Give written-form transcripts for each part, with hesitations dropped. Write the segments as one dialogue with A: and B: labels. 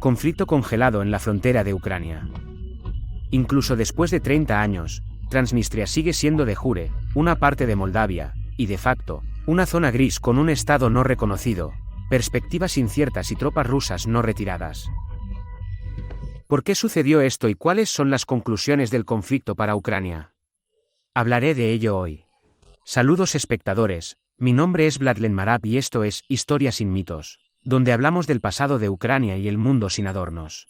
A: Conflicto congelado en la frontera de Ucrania. Incluso después de 30 años, Transnistria sigue siendo de jure una parte de Moldavia, y de facto, una zona gris con un estado no reconocido, perspectivas inciertas y tropas rusas no retiradas. ¿Por qué sucedió esto y cuáles son las conclusiones del conflicto para Ucrania? Hablaré de ello hoy. Saludos espectadores, mi nombre es Vladlen Marab y esto es Historia sin mitos, donde hablamos del pasado de Ucrania y el mundo sin adornos.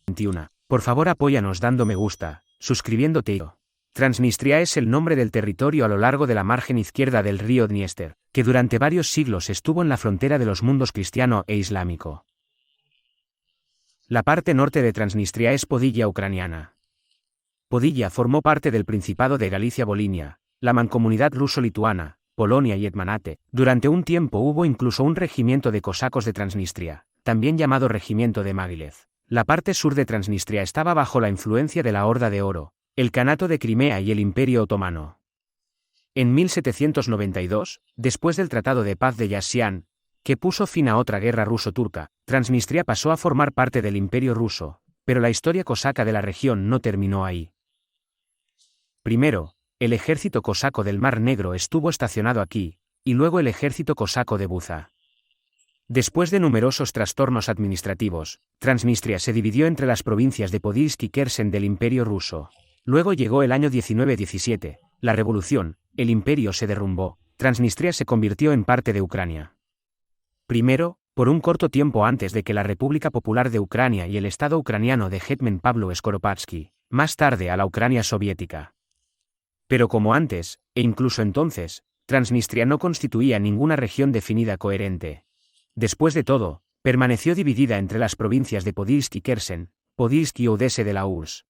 A: 21. Por favor apóyanos dando me gusta, suscribiéndote. Transnistria es el nombre del territorio a lo largo de la margen izquierda del río Dniester, que durante varios siglos estuvo en la frontera de los mundos cristiano e islámico. La parte norte de Transnistria es Podilla ucraniana. Podilla formó parte del Principado de Galicia-Volinia, la mancomunidad ruso-lituana, Polonia y Hetmanate. Durante un tiempo hubo incluso un regimiento de cosacos de Transnistria, también llamado Regimiento de Maguilev. La parte sur de Transnistria estaba bajo la influencia de la Horda de Oro, el Kanato de Crimea y el Imperio Otomano. En 1792, después del Tratado de Paz de Yassian, que puso fin a otra guerra ruso-turca, Transnistria pasó a formar parte del Imperio ruso, pero la historia cosaca de la región no terminó ahí. Primero, el ejército cosaco del Mar Negro estuvo estacionado aquí, y luego el ejército cosaco de Buza. Después de numerosos trastornos administrativos, Transnistria se dividió entre las provincias de Podilsk y Kherson del Imperio ruso. Luego llegó el año 1917, la revolución, el imperio se derrumbó, Transnistria se convirtió en parte de Ucrania. Primero, por un corto tiempo antes de que la República Popular de Ucrania y el Estado ucraniano de Hetman Pavlo Skoropadsky, más tarde a la Ucrania soviética. Pero como antes, e incluso entonces, Transnistria no constituía ninguna región definida coherente. Después de todo, permaneció dividida entre las provincias de Podilsk y Kherson, Podilsk y Odessa de la URSS.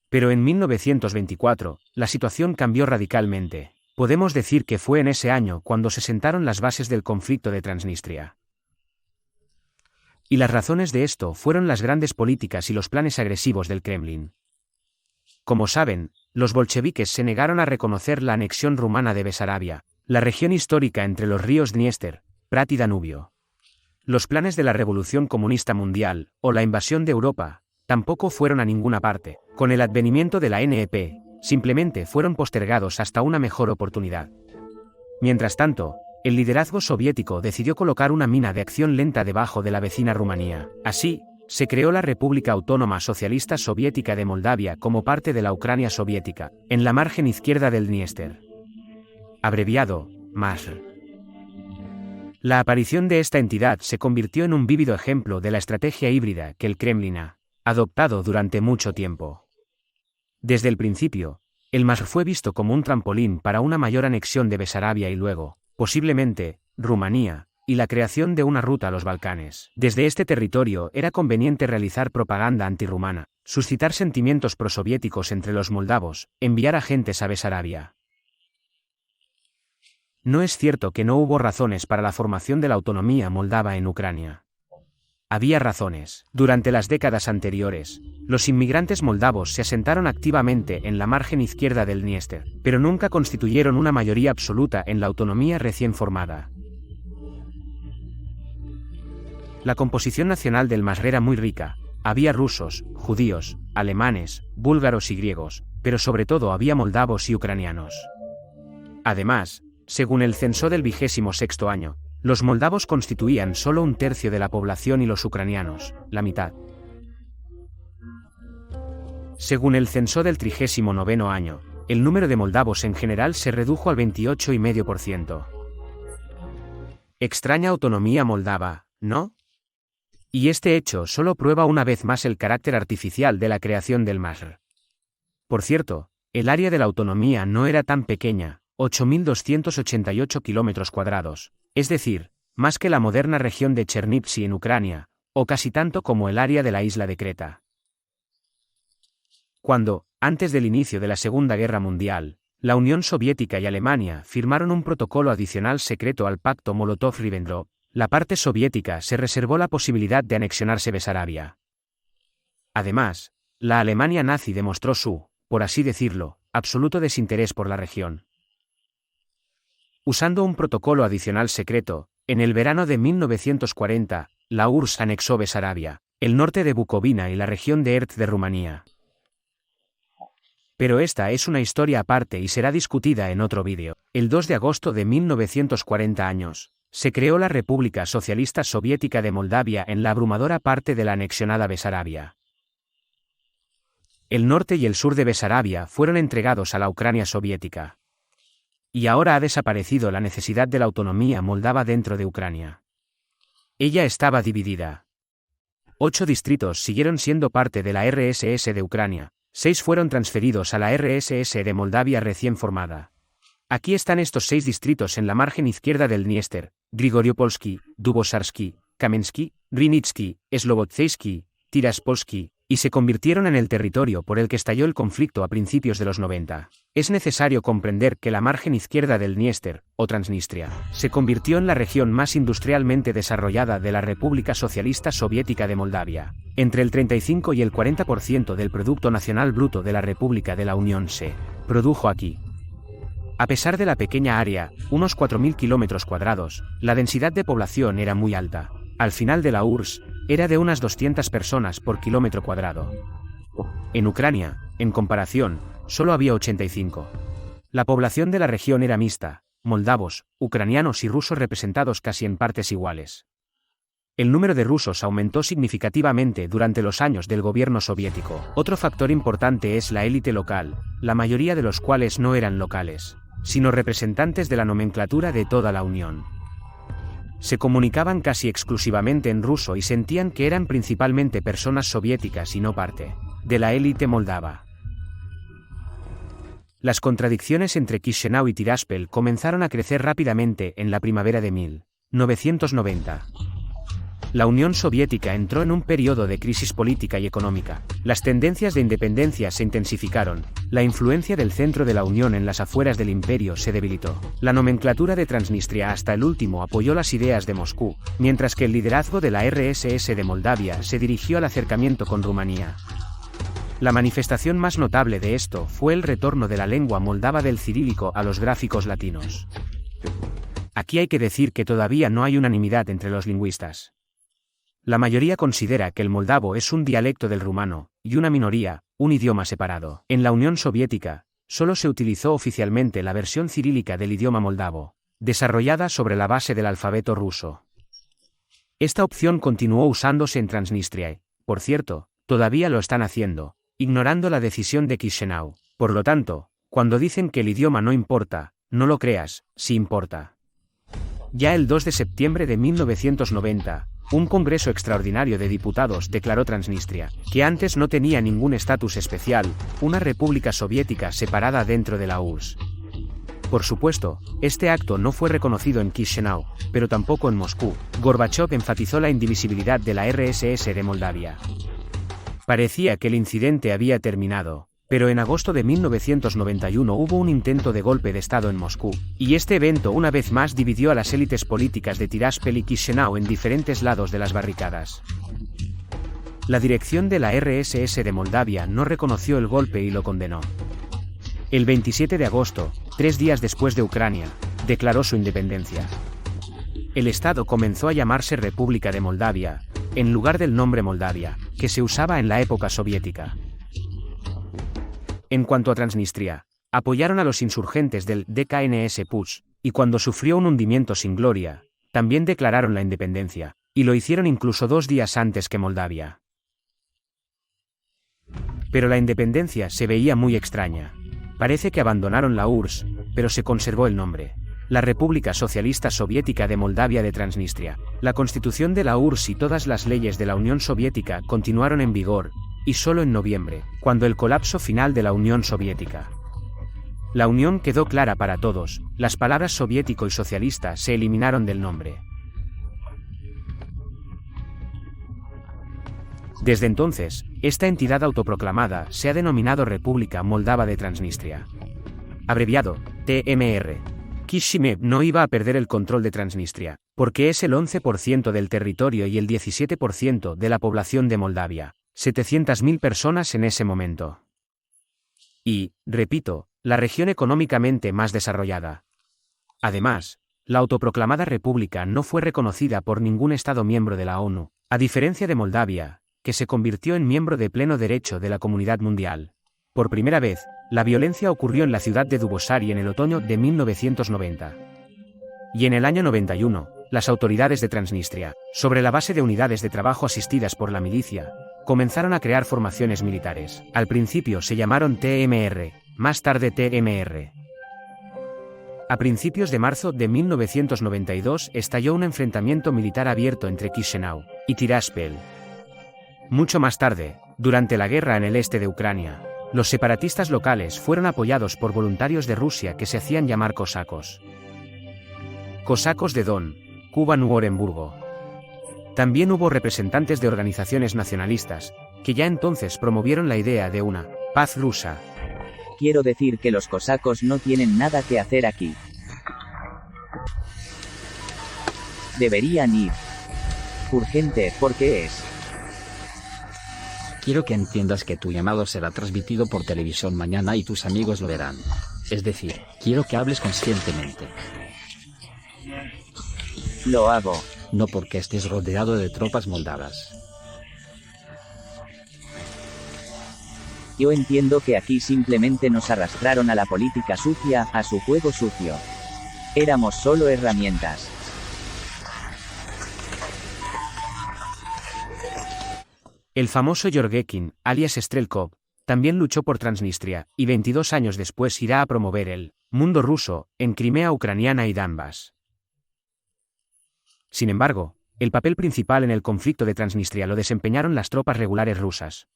A: Pero en 1924, la situación cambió radicalmente. Podemos decir que fue en ese año cuando se sentaron las bases del conflicto de Transnistria. Y las razones de esto fueron las grandes políticas y los planes agresivos del Kremlin. Como saben, los bolcheviques se negaron a reconocer la anexión rumana de Besarabia, la región histórica entre los ríos Dniester, Prat y Danubio. Los planes de la Revolución Comunista Mundial, o la invasión de Europa, tampoco fueron a ninguna parte. Con el advenimiento de la NEP, simplemente fueron postergados hasta una mejor oportunidad. Mientras tanto, el liderazgo soviético decidió colocar una mina de acción lenta debajo de la vecina Rumanía. Así, se creó la República Autónoma Socialista Soviética de Moldavia como parte de la Ucrania soviética, en la margen izquierda del Dniester. Abreviado, MASR. La aparición de esta entidad se convirtió en un vívido ejemplo de la estrategia híbrida que el Kremlin ha adoptado durante mucho tiempo. Desde el principio, el MASR fue visto como un trampolín para una mayor anexión de Besarabia y luego, posiblemente, Rumanía, y la creación de una ruta a los Balcanes. Desde este territorio era conveniente realizar propaganda antirrumana, suscitar sentimientos prosoviéticos entre los moldavos, enviar agentes a Besarabia. No es cierto que no hubo razones para la formación de la autonomía moldava en Ucrania. Había razones. Durante las décadas anteriores, los inmigrantes moldavos se asentaron activamente en la margen izquierda del Dniester, pero nunca constituyeron una mayoría absoluta en la autonomía recién formada. La composición nacional del MASR era muy rica. Había rusos, judíos, alemanes, búlgaros y griegos, pero sobre todo había moldavos y ucranianos. Además, según el censo del 26º año, los moldavos constituían solo un tercio de la población y los ucranianos, la mitad. Según el censo del 39º año, el número de moldavos en general se redujo al 28,5%. Extraña autonomía moldava, ¿no? Y este hecho solo prueba una vez más el carácter artificial de la creación del MASR. Por cierto, el área de la autonomía no era tan pequeña, 8.288 kilómetros cuadrados, es decir, más que la moderna región de Chernivtsi en Ucrania, o casi tanto como el área de la isla de Creta. Cuando, antes del inicio de la Segunda Guerra Mundial, la Unión Soviética y Alemania firmaron un protocolo adicional secreto al Pacto Molotov-Ribbentrop, la parte soviética se reservó la posibilidad de anexionarse Besarabia. Además, la Alemania nazi demostró su, por así decirlo, absoluto desinterés por la región. Usando un protocolo adicional secreto, en el verano de 1940, la URSS anexó Besarabia, el norte de Bucovina y la región de Erz de Rumanía. Pero esta es una historia aparte y será discutida en otro vídeo. El 2 de agosto de 1940 años, se creó la República Socialista Soviética de Moldavia en la abrumadora parte de la anexionada Besarabia. El norte y el sur de Besarabia fueron entregados a la Ucrania soviética. Y ahora ha desaparecido la necesidad de la autonomía moldava dentro de Ucrania. Ella estaba dividida. 8 distritos siguieron siendo parte de la RSS de Ucrania, 6 fueron transferidos a la RSS de Moldavia recién formada. Aquí están estos 6 distritos en la margen izquierda del Dniester: Grigoriopolski, Dubosarsky, Kamensky, Rynitsky, Slobodzeisky, Tiraspolski, y se convirtieron en el territorio por el que estalló el conflicto a principios de los 90. Es necesario comprender que la margen izquierda del Dniester, o Transnistria, se convirtió en la región más industrialmente desarrollada de la República Socialista Soviética de Moldavia. Entre el 35 y el 40% del Producto Nacional Bruto de la República de la Unión se produjo aquí. A pesar de la pequeña área, unos 4.000 kilómetros cuadrados, la densidad de población era muy alta. Al final de la URSS, era de unas 200 personas por kilómetro cuadrado. En Ucrania, en comparación, solo había 85. La población de la región era mixta, moldavos, ucranianos y rusos representados casi en partes iguales. El número de rusos aumentó significativamente durante los años del gobierno soviético. Otro factor importante es la élite local, la mayoría de los cuales no eran locales, sino representantes de la nomenclatura de toda la Unión. Se comunicaban casi exclusivamente en ruso y sentían que eran principalmente personas soviéticas y no parte de la élite moldava. Las contradicciones entre Chisinau y Tiraspol comenzaron a crecer rápidamente en la primavera de 1990. La Unión Soviética entró en un periodo de crisis política y económica. Las tendencias de independencia se intensificaron, la influencia del centro de la Unión en las afueras del imperio se debilitó. La nomenclatura de Transnistria hasta el último apoyó las ideas de Moscú, mientras que el liderazgo de la RSS de Moldavia se dirigió al acercamiento con Rumanía. La manifestación más notable de esto fue el retorno de la lengua moldava del cirílico a los gráficos latinos. Aquí hay que decir que todavía no hay unanimidad entre los lingüistas. La mayoría considera que el moldavo es un dialecto del rumano, y una minoría, un idioma separado. En la Unión Soviética, solo se utilizó oficialmente la versión cirílica del idioma moldavo, desarrollada sobre la base del alfabeto ruso. Esta opción continuó usándose en Transnistria y, por cierto, todavía lo están haciendo, ignorando la decisión de Chisinau. Por lo tanto, cuando dicen que el idioma no importa, no lo creas, sí importa. Ya el 2 de septiembre de 1990, un Congreso Extraordinario de Diputados declaró Transnistria, que antes no tenía ningún estatus especial, una república soviética separada dentro de la URSS. Por supuesto, este acto no fue reconocido en Chisinau, pero tampoco en Moscú. Gorbachov enfatizó la indivisibilidad de la RSS de Moldavia. Parecía que el incidente había terminado, pero en agosto de 1991 hubo un intento de golpe de Estado en Moscú, y este evento una vez más dividió a las élites políticas de Tiraspol y Chisinau en diferentes lados de las barricadas. La dirección de la RSS de Moldavia no reconoció el golpe y lo condenó. El 27 de agosto, 3 días después de Ucrania, declaró su independencia. El Estado comenzó a llamarse República de Moldavia, en lugar del nombre Moldavia, que se usaba en la época soviética. En cuanto a Transnistria, apoyaron a los insurgentes del DKNS PUS, y cuando sufrió un hundimiento sin gloria, también declararon la independencia, y lo hicieron incluso 2 días antes que Moldavia. Pero la independencia se veía muy extraña. Parece que abandonaron la URSS, pero se conservó el nombre. La República Socialista Soviética de Moldavia de Transnistria. La constitución de la URSS y todas las leyes de la Unión Soviética continuaron en vigor, y solo en noviembre, cuando el colapso final de la Unión Soviética. La Unión quedó clara para todos, las palabras soviético y socialista se eliminaron del nombre. Desde entonces, esta entidad autoproclamada se ha denominado República Moldava de Transnistria. Abreviado, TMR. Kishinev no iba a perder el control de Transnistria, porque es el 11% del territorio y el 17% de la población de Moldavia. 700.000 personas en ese momento. Y, repito, la región económicamente más desarrollada. Además, La autoproclamada república no fue reconocida por ningún Estado miembro de la ONU, a diferencia de Moldavia, que se convirtió en miembro de pleno derecho de la comunidad mundial. Por primera vez, la violencia ocurrió en la ciudad de Dubosari en el otoño de 1990. Y en el año 91, las autoridades de Transnistria, sobre la base de unidades de trabajo asistidas por la milicia, comenzaron a crear formaciones militares. Al principio se llamaron TMR, más tarde TMR. A principios de marzo de 1992 estalló un enfrentamiento militar abierto entre Chisinau y Tiraspol. Mucho más tarde, durante la guerra en el este de Ucrania, los separatistas locales fueron apoyados por voluntarios de Rusia que se hacían llamar cosacos. Cosacos de Don, Kuban u Orenburgo. También hubo representantes de organizaciones nacionalistas, que ya entonces promovieron la idea de una paz rusa.
B: Quiero decir que los cosacos no tienen nada que hacer aquí. Deberían ir. Urgente, ¿por qué es?
C: Quiero que entiendas que tu llamado será transmitido por televisión mañana y tus amigos lo verán. Es decir, quiero que hables conscientemente.
B: Lo hago.
C: No porque estés rodeado de tropas moldavas.
B: Yo entiendo que aquí simplemente nos arrastraron a la política sucia, a su juego sucio. Éramos solo herramientas.
A: El famoso Yorgekin, alias Strelkov, también luchó por Transnistria, y 22 años después irá a promover el mundo ruso en Crimea ucraniana y Donbass. Sin embargo, el papel principal en el conflicto de Transnistria lo desempeñaron las tropas regulares rusas.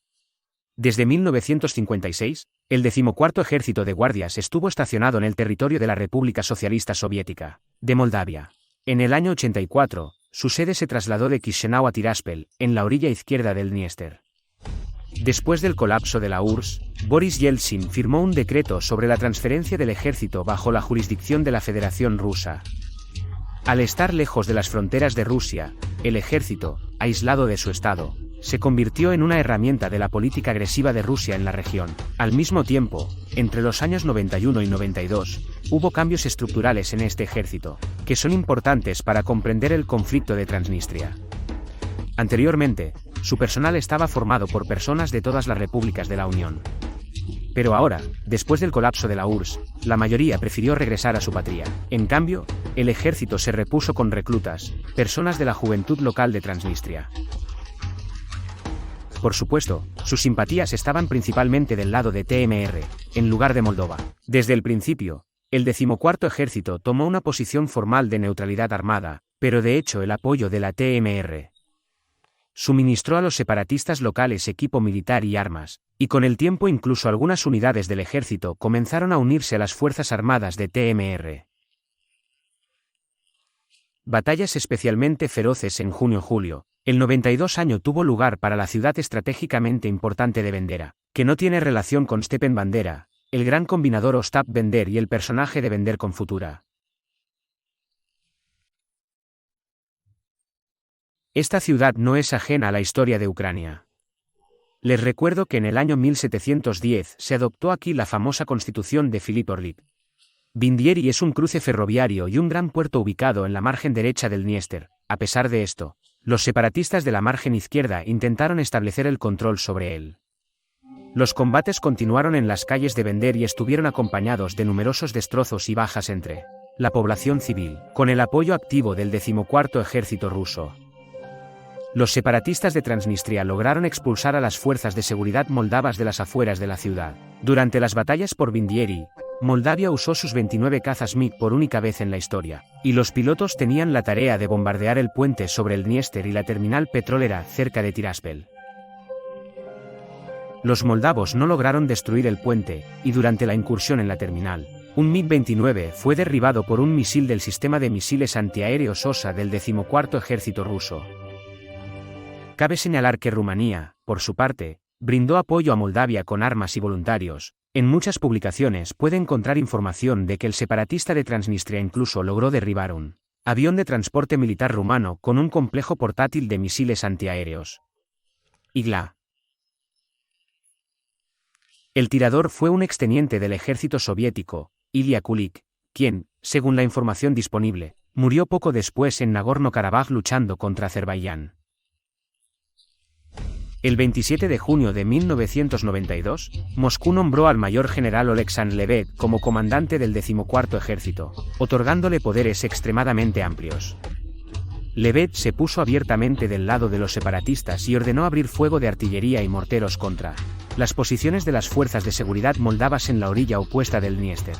A: Desde 1956, el 14º Ejército de Guardias estuvo estacionado en el territorio de la República Socialista Soviética de Moldavia. En el año 84, su sede se trasladó de Chisinau a Tiraspol, en la orilla izquierda del Dniester. Después del colapso de la URSS, Boris Yeltsin firmó un decreto sobre la transferencia del ejército bajo la jurisdicción de la Federación Rusa. Al estar lejos de las fronteras de Rusia, el ejército, aislado de su estado, se convirtió en una herramienta de la política agresiva de Rusia en la región. Al mismo tiempo, entre los años 91 y 92, hubo cambios estructurales en este ejército, que son importantes para comprender el conflicto de Transnistria. Anteriormente, su personal estaba formado por personas de todas las repúblicas de la Unión. Pero ahora, después del colapso de la URSS, la mayoría prefirió regresar a su patria. En cambio, el ejército se repuso con reclutas, personas de la juventud local de Transnistria. Por supuesto, sus simpatías estaban principalmente del lado de TMR, en lugar de Moldova. Desde el principio, el 14º Ejército tomó una posición formal de neutralidad armada, pero de hecho el apoyo de la TMR suministró a los separatistas locales equipo militar y armas, y con el tiempo incluso algunas unidades del ejército comenzaron a unirse a las fuerzas armadas de TMR. Batallas especialmente feroces en junio-julio. El 92 año tuvo lugar para la ciudad estratégicamente importante de Bendera, que no tiene relación con Stepan Bandera, el gran combinador Ostap Bender y el personaje de Bender con Futura. Esta ciudad no es ajena a la historia de Ucrania. Les recuerdo que en el año 1710 se adoptó aquí la famosa constitución de Filip Orlik. Vindieri es un cruce ferroviario y un gran puerto ubicado en la margen derecha del Dniester. A pesar de esto, los separatistas de la margen izquierda intentaron establecer el control sobre él. Los combates continuaron en las calles de Bender y estuvieron acompañados de numerosos destrozos y bajas entre la población civil, con el apoyo activo del 14º Ejército ruso. Los separatistas de Transnistria lograron expulsar a las fuerzas de seguridad moldavas de las afueras de la ciudad. Durante las batallas por Vindieri, Moldavia usó sus 29 cazas MiG por única vez en la historia, y los pilotos tenían la tarea de bombardear el puente sobre el Dniester y la terminal petrolera cerca de Tiraspol. Los moldavos no lograron destruir el puente, y durante la incursión en la terminal, un MiG-29 fue derribado por un misil del sistema de misiles antiaéreos OSA del 14º Ejército ruso. Cabe señalar que Rumanía, por su parte, brindó apoyo a Moldavia con armas y voluntarios. En muchas publicaciones puede encontrar información de que el separatista de Transnistria incluso logró derribar un avión de transporte militar rumano con un complejo portátil de misiles antiaéreos. Igla. El tirador fue un exteniente del ejército soviético, Ilya Kulik, quien, según la información disponible, murió poco después en Nagorno-Karabaj luchando contra Azerbaiyán. El 27 de junio de 1992, Moscú nombró al mayor general Oleksandr Lebed como comandante del 14º Ejército, otorgándole poderes extremadamente amplios. Lebed se puso abiertamente del lado de los separatistas y ordenó abrir fuego de artillería y morteros contra las posiciones de las fuerzas de seguridad moldavas en la orilla opuesta del Dniester.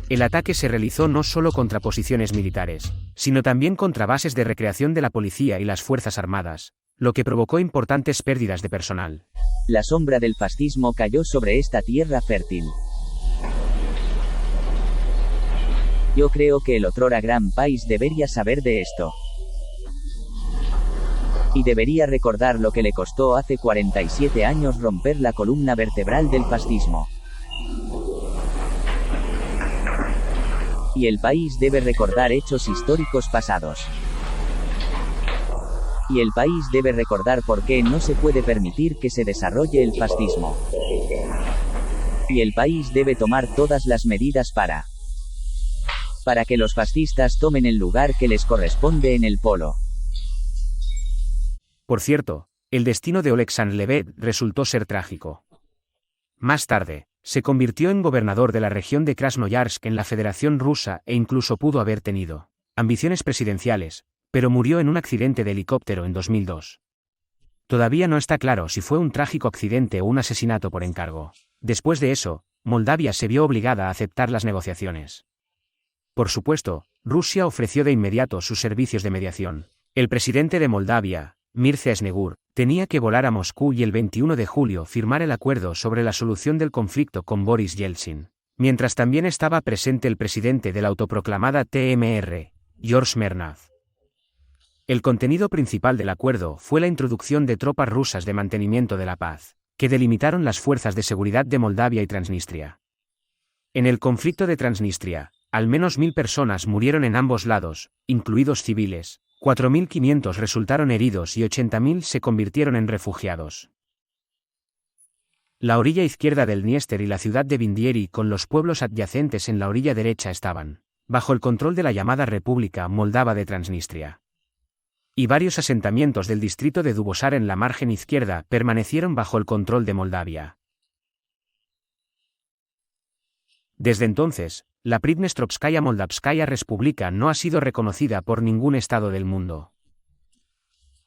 A: El ataque se realizó no solo contra posiciones militares, sino también contra bases de recreación de la policía y las fuerzas armadas, lo que provocó importantes pérdidas de personal.
B: La sombra del fascismo cayó sobre esta tierra fértil. Yo creo que el otrora gran país debería saber de esto. Y debería recordar lo que le costó hace 47 años romper la columna vertebral del fascismo. Y el país debe recordar hechos históricos pasados. Y el país debe recordar por qué no se puede permitir que se desarrolle el fascismo. Y el país debe tomar todas las medidas para que los fascistas tomen el lugar que les corresponde en el polo.
A: Por cierto, el destino de Oleksandr Lebed resultó ser trágico. Más tarde, se convirtió en gobernador de la región de Krasnoyarsk en la Federación Rusa e incluso pudo haber tenido ambiciones presidenciales, pero murió en un accidente de helicóptero en 2002. Todavía no está claro si fue un trágico accidente o un asesinato por encargo. Después de eso, Moldavia se vio obligada a aceptar las negociaciones. Por supuesto, Rusia ofreció de inmediato sus servicios de mediación. El presidente de Moldavia, Mircea Snegur, tenía que volar a Moscú y el 21 de julio firmar el acuerdo sobre la solución del conflicto con Boris Yeltsin, mientras también estaba presente el presidente de la autoproclamada TMR, George Smirnov. El contenido principal del acuerdo fue la introducción de tropas rusas de mantenimiento de la paz, que delimitaron las fuerzas de seguridad de Moldavia y Transnistria. En el conflicto de Transnistria, al menos 1.000 personas murieron en ambos lados, incluidos civiles, 4.500 resultaron heridos y 80.000 se convirtieron en refugiados. La orilla izquierda del Dniester y la ciudad de Vindieri con los pueblos adyacentes en la orilla derecha estaban bajo el control de la llamada República Moldava de Transnistria. Y varios asentamientos del distrito de Dubosar en la margen izquierda permanecieron bajo el control de Moldavia. Desde entonces, la Pridnestrovskaya Moldavskaya Respublika no ha sido reconocida por ningún estado del mundo.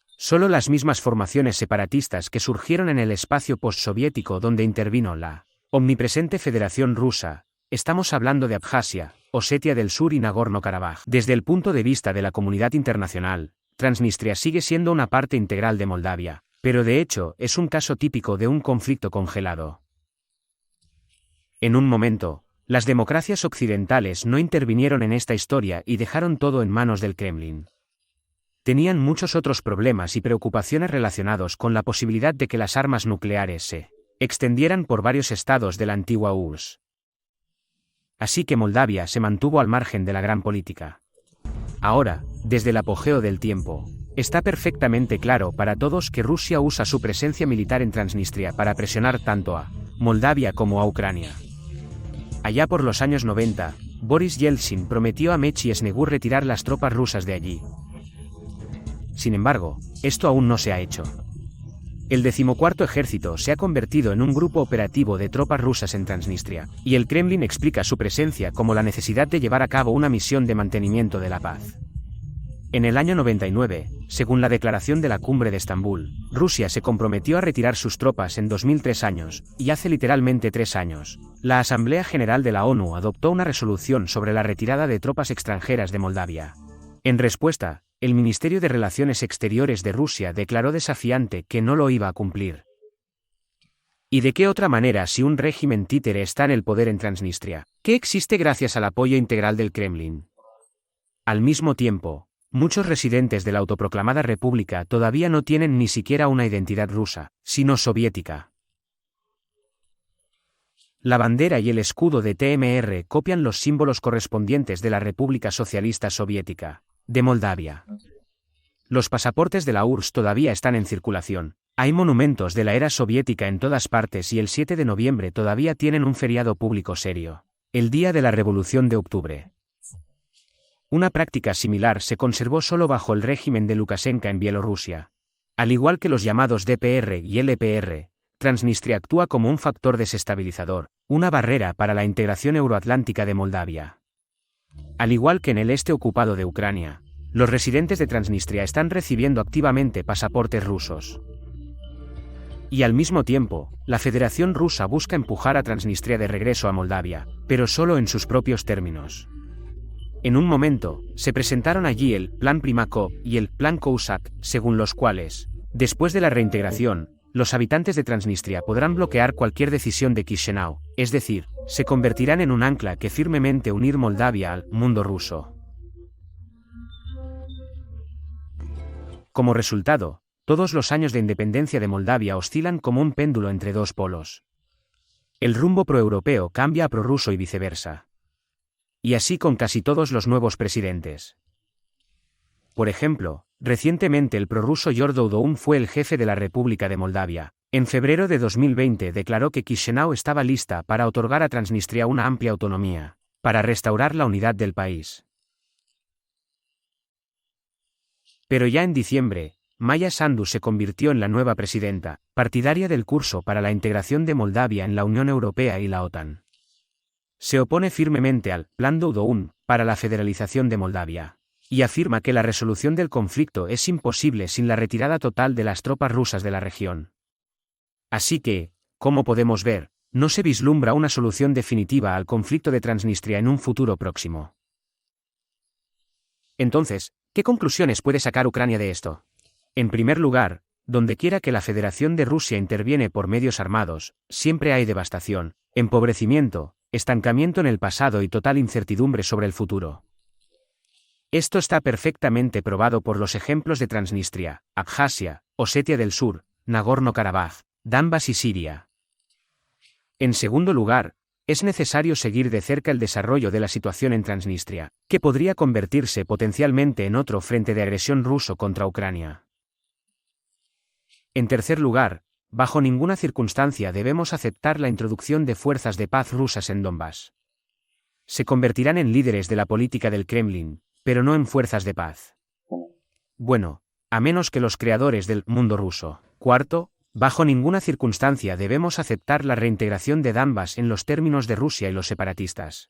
A: Solo las mismas formaciones separatistas que surgieron en el espacio postsoviético donde intervino la omnipresente Federación Rusa, estamos hablando de Abjasia, Osetia del Sur y Nagorno-Karabaj. Desde el punto de vista de la comunidad internacional, Transnistria sigue siendo una parte integral de Moldavia, pero de hecho es un caso típico de un conflicto congelado. En un momento, las democracias occidentales no intervinieron en esta historia y dejaron todo en manos del Kremlin. Tenían muchos otros problemas y preocupaciones relacionados con la posibilidad de que las armas nucleares se extendieran por varios estados de la antigua URSS. Así que Moldavia se mantuvo al margen de la gran política. Ahora, desde el apogeo del tiempo, está perfectamente claro para todos que Rusia usa su presencia militar en Transnistria para presionar tanto a Moldavia como a Ucrania. Allá por los años 90, Boris Yeltsin prometió a Mechi y Snegur retirar las tropas rusas de allí. Sin embargo, esto aún no se ha hecho. El 14º Ejército se ha convertido en un grupo operativo de tropas rusas en Transnistria, y el Kremlin explica su presencia como la necesidad de llevar a cabo una misión de mantenimiento de la paz. En el año 99, según la declaración de la Cumbre de Estambul, Rusia se comprometió a retirar sus tropas en 2003 años, y hace literalmente 3 años, la Asamblea General de la ONU adoptó una resolución sobre la retirada de tropas extranjeras de Moldavia. En respuesta, el Ministerio de Relaciones Exteriores de Rusia declaró desafiante que no lo iba a cumplir. ¿Y de qué otra manera si un régimen títere está en el poder en Transnistria, que existe gracias al apoyo integral del Kremlin? Al mismo tiempo, muchos residentes de la autoproclamada república todavía no tienen ni siquiera una identidad rusa, sino soviética. La bandera y el escudo de TMR copian los símbolos correspondientes de la República Socialista Soviética de Moldavia. Los pasaportes de la URSS todavía están en circulación. Hay monumentos de la era soviética en todas partes y el 7 de noviembre todavía tienen un feriado público serio, el Día de la Revolución de Octubre. Una práctica similar se conservó solo bajo el régimen de Lukashenko en Bielorrusia. Al igual que los llamados DPR y LPR, Transnistria actúa como un factor desestabilizador, una barrera para la integración euroatlántica de Moldavia. Al igual que en el este ocupado de Ucrania, los residentes de Transnistria están recibiendo activamente pasaportes rusos. Y al mismo tiempo, la Federación Rusa busca empujar a Transnistria de regreso a Moldavia, pero solo en sus propios términos. En un momento, se presentaron allí el Plan Primakov y el Plan Kousak, según los cuales, después de la reintegración, los habitantes de Transnistria podrán bloquear cualquier decisión de Chisinau, es decir, se convertirán en un ancla que firmemente unir Moldavia al mundo ruso. Como resultado, todos los años de independencia de Moldavia oscilan como un péndulo entre dos polos. El rumbo proeuropeo cambia a prorruso y viceversa. Y así con casi todos los nuevos presidentes. Por ejemplo, recientemente el prorruso Gjordo Udoum fue el jefe de la República de Moldavia. En febrero de 2020 declaró que Chisinau estaba lista para otorgar a Transnistria una amplia autonomía, para restaurar la unidad del país. Pero ya en diciembre, Maia Sandu se convirtió en la nueva presidenta, partidaria del curso para la integración de Moldavia en la Unión Europea y la OTAN. Se opone firmemente al Plan de Udoum para la federalización de Moldavia, y afirma que la resolución del conflicto es imposible sin la retirada total de las tropas rusas de la región. Así que, como podemos ver, no se vislumbra una solución definitiva al conflicto de Transnistria en un futuro próximo. Entonces, ¿qué conclusiones puede sacar Ucrania de esto? En primer lugar, dondequiera que la Federación de Rusia interviene por medios armados, siempre hay devastación, empobrecimiento, estancamiento en el pasado y total incertidumbre sobre el futuro. Esto está perfectamente probado por los ejemplos de Transnistria, Abjasia, Osetia del Sur, Nagorno-Karabaj, Donbass y Siria. En segundo lugar, es necesario seguir de cerca el desarrollo de la situación en Transnistria, que podría convertirse potencialmente en otro frente de agresión ruso contra Ucrania. En tercer lugar, bajo ninguna circunstancia debemos aceptar la introducción de fuerzas de paz rusas en Donbass. Se convertirán en líderes de la política del Kremlin, pero no en fuerzas de paz. Bueno, a menos que los creadores del mundo ruso. Cuarto, bajo ninguna circunstancia debemos aceptar la reintegración de Donbass en los términos de Rusia y los separatistas.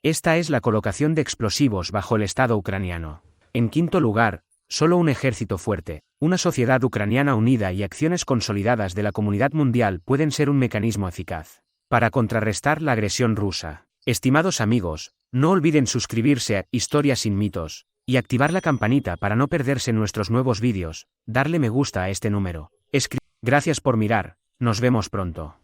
A: Esta es la colocación de explosivos bajo el Estado ucraniano. En quinto lugar, solo un ejército fuerte, una sociedad ucraniana unida y acciones consolidadas de la comunidad mundial pueden ser un mecanismo eficaz para contrarrestar la agresión rusa. Estimados amigos, no olviden suscribirse a Historias sin mitos y activar la campanita para no perderse nuestros nuevos vídeos, darle me gusta a este número. Gracias por mirar, nos vemos pronto.